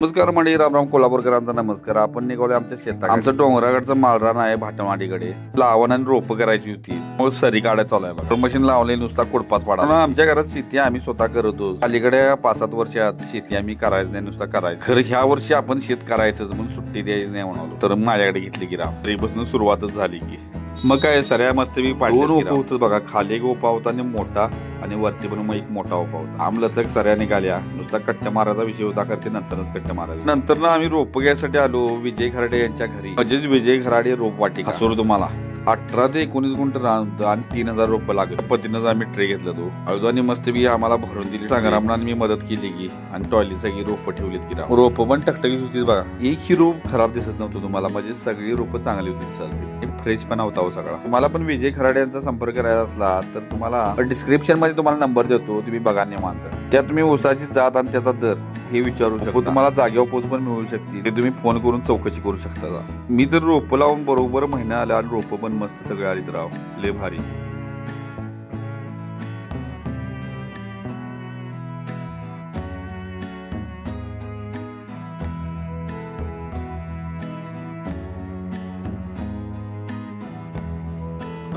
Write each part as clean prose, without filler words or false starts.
नमस्कार मंडळी, रामराम कोल्हापूरकरांचा नमस्कार. आपण निघालो आमच्या शेतात. आमचं डोंगराकडचं माळरान आहे भाटमाडीकडे. लावण आणि रोप करायची होती, मग सरी काढायला चालू आहे. मशीन लावले, नुसता कुडपाच पाडा. आमच्या घरात शेती आम्ही स्वतः करतो. अलीकडे 5-7 वर्षात शेती आम्ही करायचं नाही, नुसता करायचं. खरं ह्या वर्षी आपण शेत करायचंच म्हणून सुट्टी द्यायची नाही म्हणालो, तर माझ्याकडे घेतली की राव. तरीपासून सुरुवातच झाली की मग काय सऱ्या मस्त मी दोन होतं बघा. खाली एक ओपा होता आणि मोठा, आणि वरती पण मग एक मोठा ओपा होता. आमलचक सऱ्या निघाल्या. नुसता कट्ट्या मारायचा विषय होता, करते नंतरच कट्ट्या मारायला. नंतर ना आम्ही रोप घ्यायसाठी आलो विजय खराडे यांच्या घरी. म्हणजेच विजय खराडे रोप वाटिका. असो तुम्हाला 18 ते 19 गुंठ रान आणि 3000 रोप लागले. पतीनंच आम्ही ट्रे घेतला. तो अळूदानी मस्त बी आम्हाला भरून दिली. संग्रामनाने मी मदत केली की, आणि टॉयलेट सगळी रोप ठेवलीत की. रोप पण टकटकीत होती बघा. एक ही रोप खराब दिसत नव्हतं तुम्हाला, म्हणजे सगळी रोप चांगली होती. चालते फ्रेश पण होता हो सगळा. तुम्हाला पण विजय खराडे यांचा संपर्क करायचा असला तर तुम्हाला डिस्क्रिप्शन मध्ये तुम्हाला नंबर देतो, तुम्ही बघा निवांत. त्यात तुम्ही ऊसाची जात आणि त्याचा दर हे विचारू शकता. तुम्हाला जागेवर पोच पण मिळू शकते, ते तुम्ही फोन करून चौकशी करू शकता. मी तर रोप लावून बरोबर महिना आला आणि रोप पण मस्त सगळे आलीत राव, लय भारी.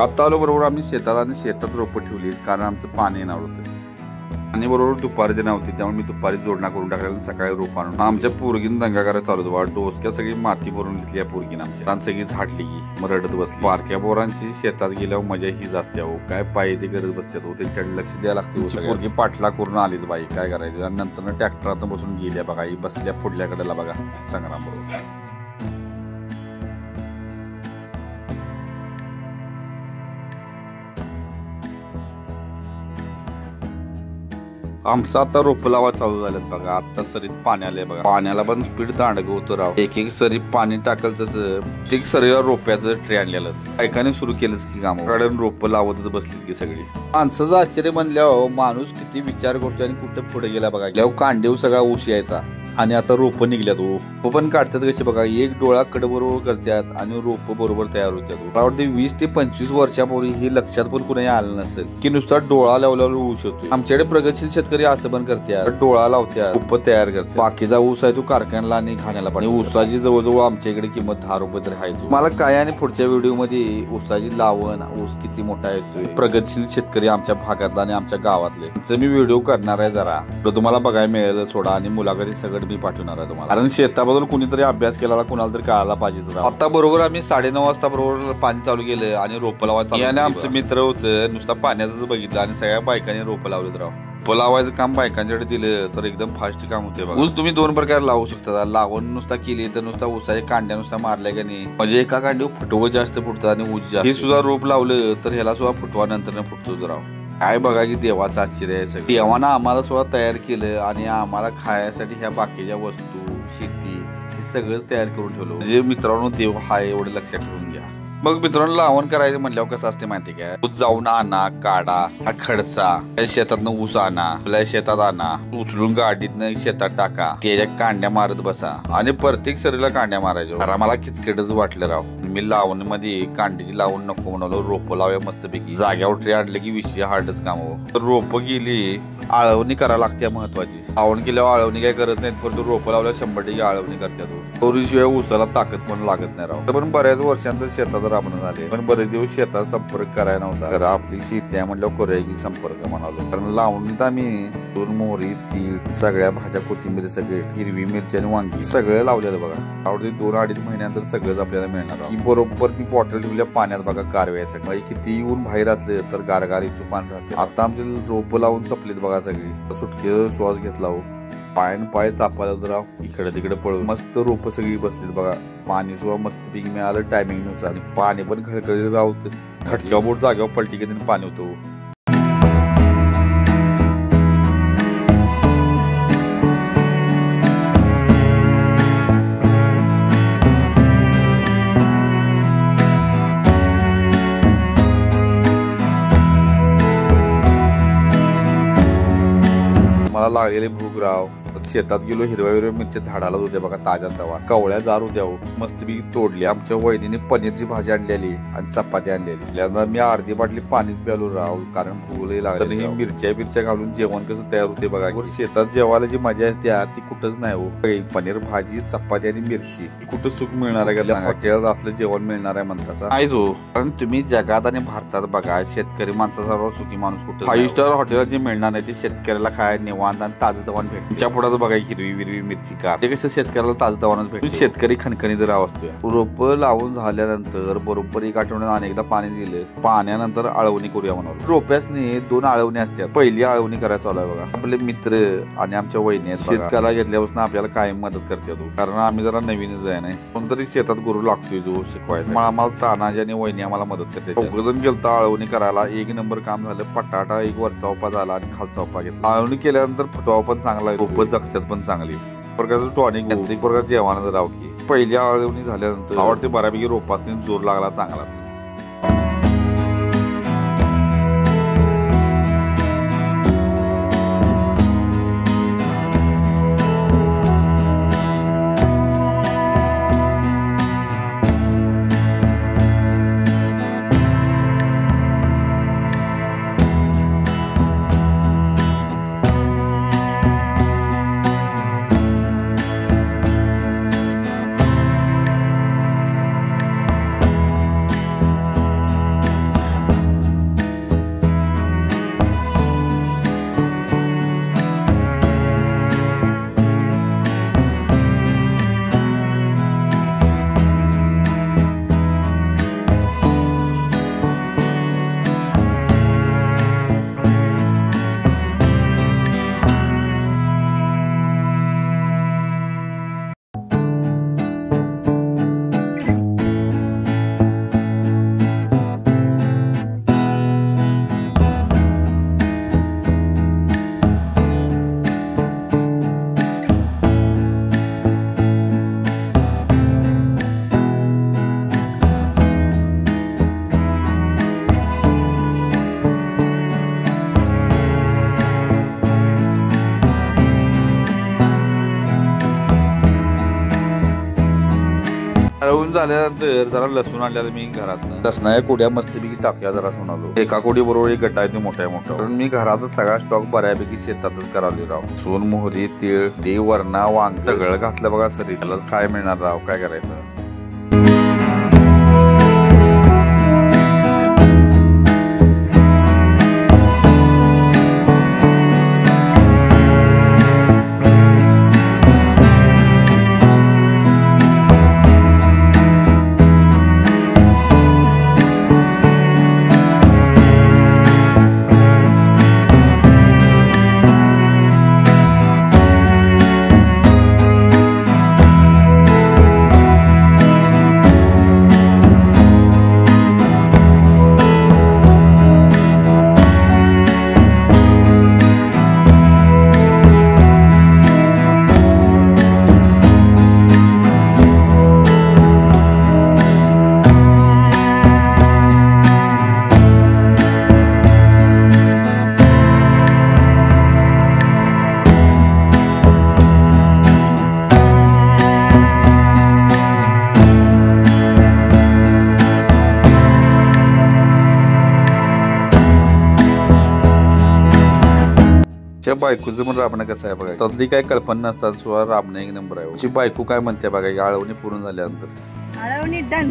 आता आलो बरोबर आम्ही शेतात, आणि शेतात रोपं ठेवली कारण आमचं पाणी येणार होतं. आणि बरोबर दुपारी देणार होती, त्यामुळे मी दुपारी जोडणा करून टाकल्या. सकाळी रोप आणून आमच्या पोरगीनं दंगा करायला चालू होतो. डोसक्या सगळी माती भरून घेतली या पोरगीनं आमच्या. सगळी झाडली की मग रडत बसली. बारक्या पोरांची शेतात गेल्यावर मजा ही जास्ती हो. काय पाहिजे ते गरज बसतात हो, त्यांच्याकडे लक्ष द्यायला लागते. पोरगी पाठला करून आलीच बाई, काय करायचं. आणि नंतर ट्रॅक्टरात बसून गेल्या बघा, ही बसल्या पुढल्याकडेला बघा संग्राम बरोबर. आमचं आता रोप लावा चालू झालं बघा. आता सरीत पाणी आलंय बघा. पाण्याला पण स्पीड दांडग होतं राव. एक सरी पाणी टाकल तसं ते सरीला रोप्याचं ट्रे आणलेलं. बायकाने सुरू केलंच की काम. कारण रोप लावतच बसलीच की सगळी. माणसाचं आश्चर्य म्हणल्यावर माणूस किती विचार करतो आणि कुठं पुढे गेला बघा. कांडेव सगळा ऊस यायचा, आणि आता रोप निघल्यात. रोप पण काढतात कशी बघा. एक डोळा कड बरोबर करतात आणि रोप बरोबर तयार होतात. मला वाटते 20 ते 25 वर्षापूर्वी हे लक्षात पण कुणाही आलं नसेल की नुसता डोळा लावल्यावर ऊस होतो. आमच्याकडे प्रगतशील शेतकरी असं पण करतात, डोळा लावतात, रोप तयार करतात. बाकीचा ऊस आहे तो कारखान्याला आणि खाण्याला पण. ऊसाची जवळजवळ आमच्या इकडे किंमत 10 रुपये तरी आहे. मला काय आणि पुढच्या व्हिडिओ मध्ये ऊसाची लावण, ऊस किती मोठा येतोय, प्रगतशील शेतकरी आमच्या भागातला आणि आमच्या गावातले मी व्हिडिओ करणार आहे. जरा तुम्हाला बघायला मिळेल सोडा, आणि मुलाखती सगळं मी पाठवणार आहे तुम्हाला. कारण शेताबद्दल कुणीतरी अभ्यास केला, कुणाला तरी कळायला पाहिजे. आता बरोबर आम्ही 9:30 वाजता बरोबर पाणी चालू केलं आणि रोप लावायचं. आणि आमचं मित्र होतं, नुसता पाण्यातच बघितलं आणि सगळ्या बायकांनी रोप लावलेत राव. रोप लावायचं काम बायकांच्याकडे दिलं तर एकदम फास्ट काम होते बघा. ऊस तुम्ही 2 प्रकारे लावू शकता. लावण नुसता केली तर नुसता ऊसाच्या कांड्या नुसता मारल्या का नाही, म्हणजे एका कांडीवर फुटवं जास्त फुटतं आणि ऊस जास्त. हे सुद्धा रोप लावलं तर ह्याला सुद्धा फुटवा नंतर फुटतो राव. काय बघा की देवाचं आश्चर्य आहे सगळं. देवानं आम्हाला सुद्धा तयार केलं आणि आम्हाला खायसाठी ह्या बाकीच्या वस्तू, शेती हे सगळंच तयार करून ठेवलं. म्हणजे मित्रांनो, देव हा एवढं लक्षात ठेवून घ्या. मग मित्रांनो, लावण करायचं म्हणल्यावर कसं असते माहिती काय. ऊस जाऊन आणा, काढा, हा खडसा शेतातनं ऊस आणा, आपल्या शेतात आणा, उचलून गाडीतनं शेतात टाका, त्याच्या कांड्या मारत बसा, आणि प्रत्येक सरीला कांड्या मारायच्या. मला किचकटच वाटलं राव. मी लावण मध्ये कांडीची लावण नको म्हणालो, रोप लाव्या मस्तपैकी. जाग्यावर ट्रे आणले की विषय हार्डच काम हो. तर रोप गेली, आळवणी करायला लागते महत्वाची. लावण केल्यावर आळवणी काय करत नाहीत, परंतु रोप लावल्या 100% आळवणी करतात. शिवाय ऊसाला ताकद पण लागत नाही राव. पण बऱ्याच वर्षांतर शेतात राबणं झाले, पण बरेच दिवस शेतात संपर्क करायला नव्हता. तर आपली शेती आहे म्हटल्यावर करूया की संपर्क म्हणालो. कारण लावणीत आम्ही 2 मोहरी, तीळ, सगळ्या भाज्या, कोथिंबीर, सगळे हिरवी मिरची आणि वांगी सगळं लावलेलं बघा. आवडते 2-2.5 महिन्यानंतर सगळंच आपल्याला मिळणार. की बरोबर मी बॉटल ठेवल्या पाण्यात बघा कारव्यासाठी. म्हणजे किती येऊन बाहेर असले तर गारगारीचं पाणी राहते. आता आमचे रोप लावून संपलीत बघा सगळी. सुटके श्वास घेतला हो. पाय चापायला राव, इकडे तिकडे पळून मस्त रोप सगळी बसलीत बघा. पाणी सुद्धा मस्त पिक मिळालं टायमिंग नुसार. पाणी पण खळखळीत राहत. खटक्या बोट जागेवर पलटी कधी पाणी होतं. मला लागलेले भूक राव. शेतात गेलो, हिरव्या मिरच्या झाडाला होत्या बघा, ताज्या तवा कवळ्या जार होत्या, मस्तपैकी तोडली. आमच्या वहिनीने पनीरची भाजी आणलेली आणि चपाती आणलेली. त्यानंतर मी अर्धी बाटली पाणीच प्यालो राव, कारण भूकही लागली. ही मिरच्या घालून जेवण कसं तयार होते बघा. शेतात जेवायला जी मजा असते ती कुठंच नाही हो. पनीर भाजी, चपाती आणि मिरची कुठं सुख मिळणार आहे का? हॉटेलात असलं जेवण मिळणार आहे म्हणता नाही जो. कारण तुम्ही जगात आणि भारतात बघा, शेतकरी माणसाचा सुखी माणूस कुठं 5 स्टार हॉटेलात जे मिळणार नाही ते शेतकऱ्याला खायला निवांत आणि ताजं तवान भेटते. तुमच्या पुढे बघा हिरवी मिरची का ते कसं शेतकऱ्याला ताजं तवानच भेटते. शेतकरी खणखणीत राव असतो. रोप लावून झाल्यानंतर बरोबर 1 आठवड्यात अनेकदा पाणी दिलं. पाण्यानंतर आळवणी करूया म्हणून. रोप्यासनी 2 आळवणी असतात. पहिली आळवणी करायला चालू आहे बघा. आपले मित्र आणि आमच्या वहिनी शेतकऱ्याला घेतल्यापासून आपल्याला कायम मदत करते, कारण आम्ही जरा नवीनच आहे नाही. कोणतरी शेतात गुरु लागतोय जो शिकवायचा. आम्हाला तानाजी आणि वहिनी आम्हाला मदत करते. दोघजण गेलतो आळवणी करायला. 1 नंबर काम झालं. पटाटा एक वरचा उपा झाला आणि खालचा उपा घेतला. आळवणी केल्यानंतर फुटवा पण चांगला, रोप जगतात पण चांगली. प्रकारचं टॉनिक एक प्रकार जेवणाचं राव की. पहिली आळवणी झाल्यानंतर आवडते बऱ्यापैकी रोपात जोर लागला चांगलाच. तळून झाल्यानंतर जरा लसूण आणलेलं मी घरात. लसणाच्या कोड्या मस्तपैकी टाकूया जरा म्हणालो. एका कोडी बरोबर 1 गट्टा आहे मोठ्या कारण मी घरातच सगळा स्टॉक बऱ्यापैकी शेतातच करावली राव. सोन, मोहरी, तीळ, वरणा, वांग सगळं घातलं बघा. सरी त्यालाच काय मिळणार राव, काय करायचं. बायकोचं पण राबणं कसं आहे बघा. त्यातली काय कल्पना नसतात सुद्धा राबणं 1 नंबर आहे. ची बायको काय म्हणते बघा. आळवणी पूर्ण झाल्यानंतर आळवणी डन.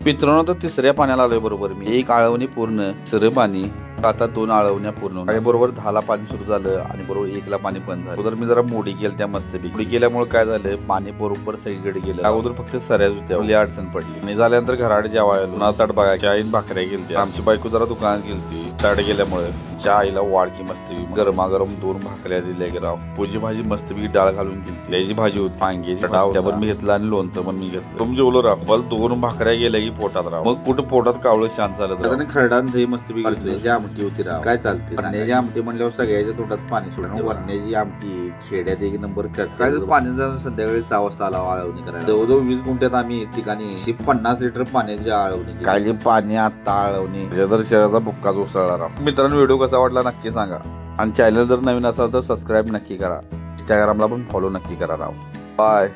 मित्रांनो तर 3ऱ्या पाण्याला आलोय बरोबर मी. 1 आळवणी पूर्ण, 3रं पाणी. आता 2 आळवण्या पूर्ण. बरोबर 10ला पाणी सुरू झालं आणि बरोबर 1ला पाणी बंद झालं. तर मी जरा मोडी केली त्या मस्तपैकी. मोडी केल्यामुळे काय झालं, पाणी बरोबर सगळीकडे गेलं. अगोदर फक्त सऱ्याच होत्या, अडचण पडली. आणि झाल्यानंतर घराकडे जेवायला ताट बघायच्या. आईन भाकऱ्या गेलत्या. आमची बायको जरा दुकानात गेलती. ताट गेल्यामुळे त्या आईला वाडकी मस्तपैकी गरमागरम 2 भाकऱ्या दिल्या गेला. पोजी भाजी मस्तपैकी डाळ घालून केली. त्याची भाजी होती, वांग्याची डाळ त्यावर मी घेतला आणि लोणचं पण मी घेतलं. तुम जेवलो राव. मला 2 भाकऱ्या गेल्या की पोटात राव. मग कुठं पोटात कावळं शांत झालं. खरडान दही मस्तपैकी आमटी होती राव. काय चालते वरण्याची आमटी म्हणल्यावर सगळ्याच्या तोंडात पाणी सोडते. वरण्याची आमटी खेड्यात 1 नंबर करतात. पाणी जाऊन संध्याकाळी 6 वाजता आला आळवणी करायला. जवळजवळ 20 गुंठ्यात आम्ही ठिकाणी 50 लिटर पाण्याची आळवणी. काय पाणी आता आळवणी. शरीराचा बुक्काच उसळला राव. मित्रांनो व्हिडिओ कसा वाटला नक्की सांगा. आणि चॅनल जर नवीन असाल तर सबस्क्राईब नक्की करा. इंस्टाग्रामला पण फॉलो नक्की करा राव. बाय.